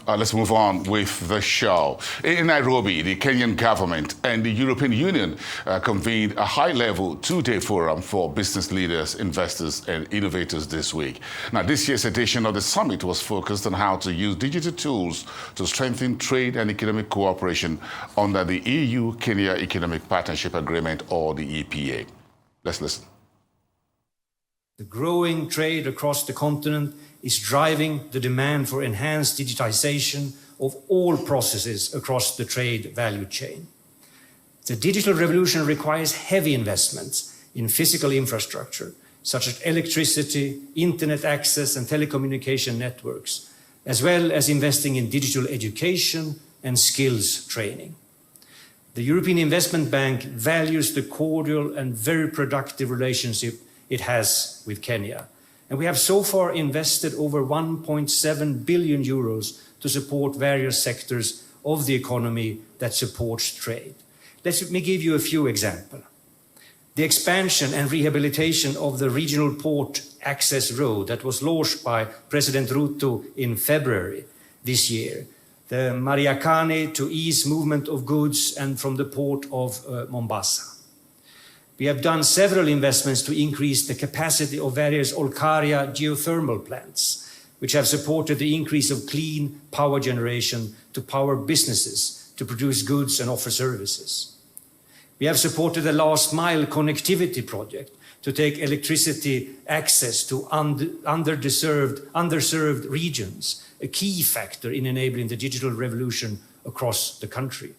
Let's move on with the show. In Nairobi, the Kenyan government and the European Union convened a high-level two-day forum for business leaders, investors, and innovators this week. Now, this year's edition of the summit was focused on how to use digital tools to strengthen trade and economic cooperation under the EU-Kenya Economic Partnership Agreement, or the EPA. Let's listen. The growing trade across the continent is driving the demand for enhanced digitization of all processes across the trade value chain. The digital revolution requires heavy investments in physical infrastructure, such as electricity, internet access, and telecommunication networks, as well as investing in digital education and skills training. The European Investment Bank values the cordial and very productive relationship it has with Kenya. And we have so far invested over 1.7 billion euros to support various sectors of the economy that supports trade. Let me give you a few examples. The expansion and rehabilitation of the regional port access road that was launched by President Ruto in February this year. The Mariakani to ease movement of goods and from the port of Mombasa. We have done several investments to increase the capacity of various Olkaria geothermal plants, which have supported the increase of clean power generation to power businesses to produce goods and offer services. We have supported the last mile connectivity project to take electricity access to underserved regions, a key factor in enabling the digital revolution across the country.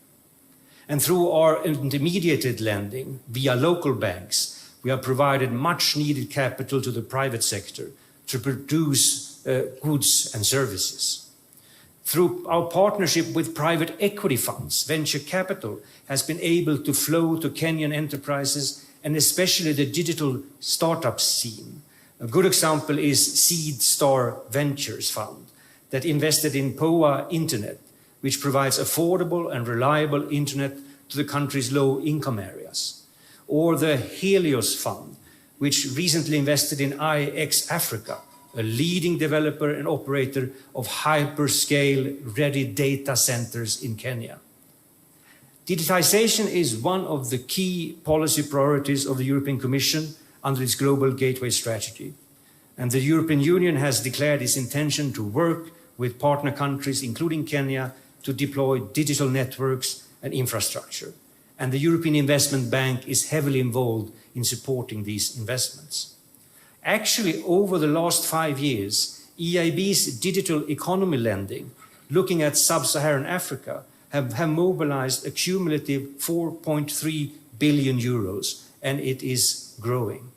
And through our intermediated lending via local banks, we have provided much needed capital to the private sector to produce goods and services. Through our partnership with private equity funds, venture capital has been able to flow to Kenyan enterprises and especially the digital startup scene. A good example is Seed Star Ventures Fund that invested in POA Internet, which provides affordable and reliable internet to the country's low-income areas. Or the Helios Fund, which recently invested in IX Africa, a leading developer and operator of hyperscale-ready data centers in Kenya. Digitization is one of the key policy priorities of the European Commission under its Global Gateway Strategy. And the European Union has declared its intention to work with partner countries, including Kenya, to deploy digital networks and infrastructure. And the European Investment Bank is heavily involved in supporting these investments. Actually, over the last 5 years, EIB's digital economy lending, looking at sub-Saharan Africa, have mobilized a cumulative 4.3 billion euros, and it is growing.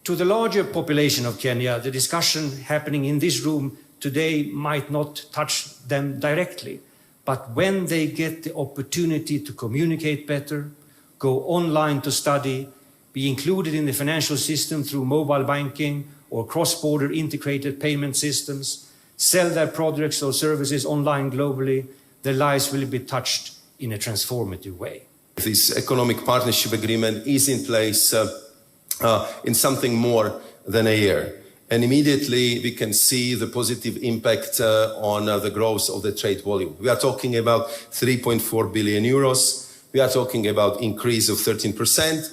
To the larger population of Kenya, the discussion happening in this room today might not touch them directly, but when they get the opportunity to communicate better, go online to study, be included in the financial system through mobile banking or cross-border integrated payment systems, sell their products or services online globally, their lives will be touched in a transformative way. This economic partnership agreement is in place in something more than a year. And immediately we can see the positive impact on the growth of the trade volume. We are talking about 3.4 billion euros. We are talking about increase of 13%.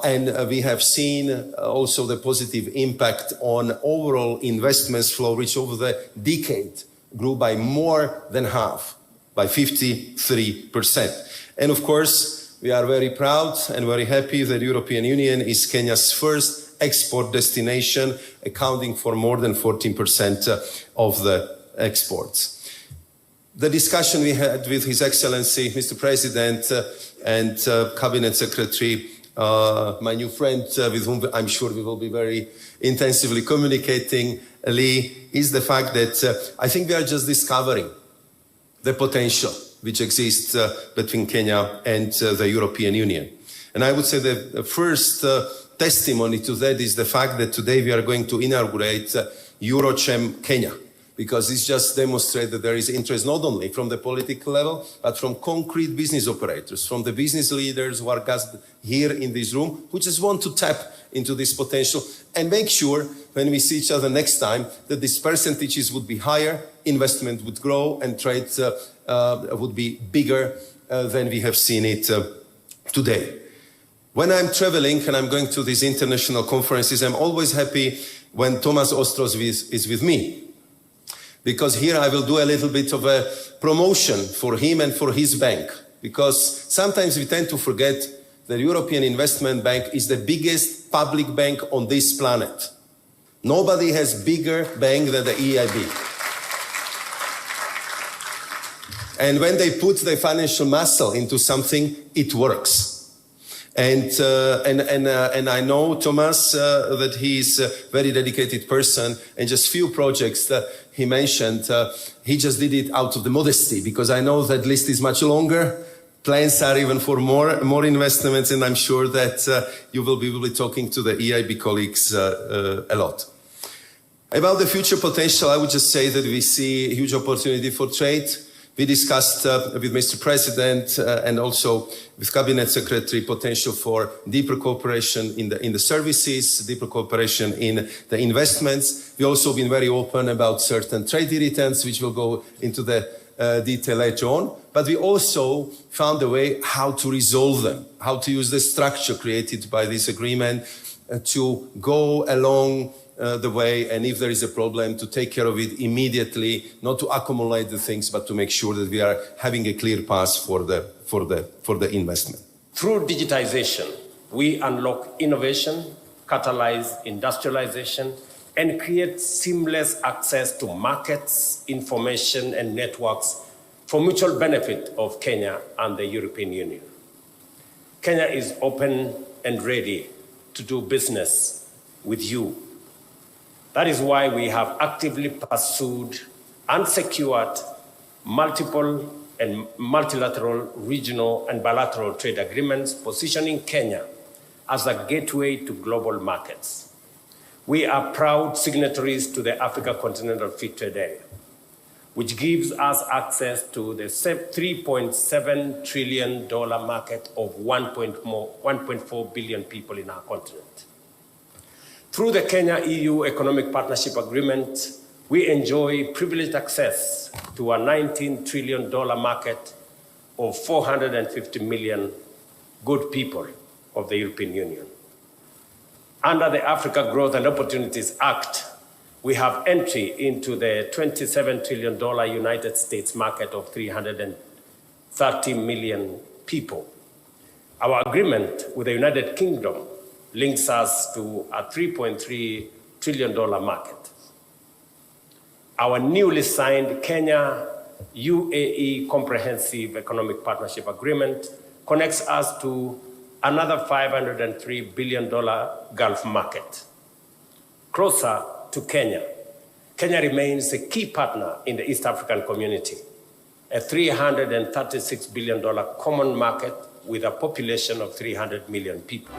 And we have seen also the positive impact on overall investments flow, which over the decade grew by more than half, by 53%. And of course, we are very proud and very happy that the European Union is Kenya's first export destination, accounting for more than 14% of the exports. The discussion we had with His Excellency, Mr. President, and Cabinet Secretary, my new friend, with whom I'm sure we will be very intensively communicating, Lee, is the fact that I think we are just discovering the potential which exists between Kenya and the European Union. And I would say the first testimony to that is the fact that today we are going to inaugurate Eurochem Kenya. because this just demonstrates that there is interest not only from the political level, but from concrete business operators, from the business leaders who are gathered here in this room, who just want to tap into this potential and make sure when we see each other next time that these percentages would be higher, investment would grow, and trade would be bigger than we have seen it today. When I'm traveling and I'm going to these international conferences, I'm always happy when Thomas Ostros is with me. Because here I will do a little bit of a promotion for him and for his bank. Because sometimes we tend to forget the European Investment Bank is the biggest public bank on this planet. Nobody has bigger bank than the EIB. And when they put the financial muscle into something, it works. And I know Thomas that he's a very dedicated person, and just few projects that he mentioned, he just did it out of the modesty, because I know that list is much longer. Plans are even for more investments, and I'm sure that you will be talking to the EIB colleagues a lot. About the future potential, I would just say that we see a huge opportunity for trade. We discussed with Mr. President and also with Cabinet Secretary potential for deeper cooperation in the services, deeper cooperation in the investments. We've also been very open about certain trade irritants, which will go into the detail later on. But we also found a way how to resolve them, how to use the structure created by this agreement to go along the way, and if there is a problem, to take care of it immediately, not to accumulate the things, but to make sure that we are having a clear path for the investment. Through digitization, we unlock innovation, catalyze industrialization, and create seamless access to markets, information, and networks for mutual benefit of Kenya and the European Union. Kenya is open and ready to do business with you. That is why we have actively pursued and secured multiple and multilateral, regional, and bilateral trade agreements, positioning Kenya as a gateway to global markets. We are proud signatories to the Africa Continental Free Trade Area, which gives us access to the $3.7 trillion market of 1.4 billion people in our continent. Through the Kenya-EU Economic Partnership Agreement, we enjoy privileged access to a $19 trillion market of 450 million good people of the European Union. Under the Africa Growth and Opportunities Act, we have entry into the $27 trillion United States market of 330 million people. Our agreement with the United Kingdom links us to a $3.3 trillion market. Our newly signed Kenya-UAE Comprehensive Economic Partnership Agreement connects us to another $503 billion Gulf market. Closer to Kenya, Kenya remains a key partner in the East African community, a $336 billion common market with a population of 300 million people.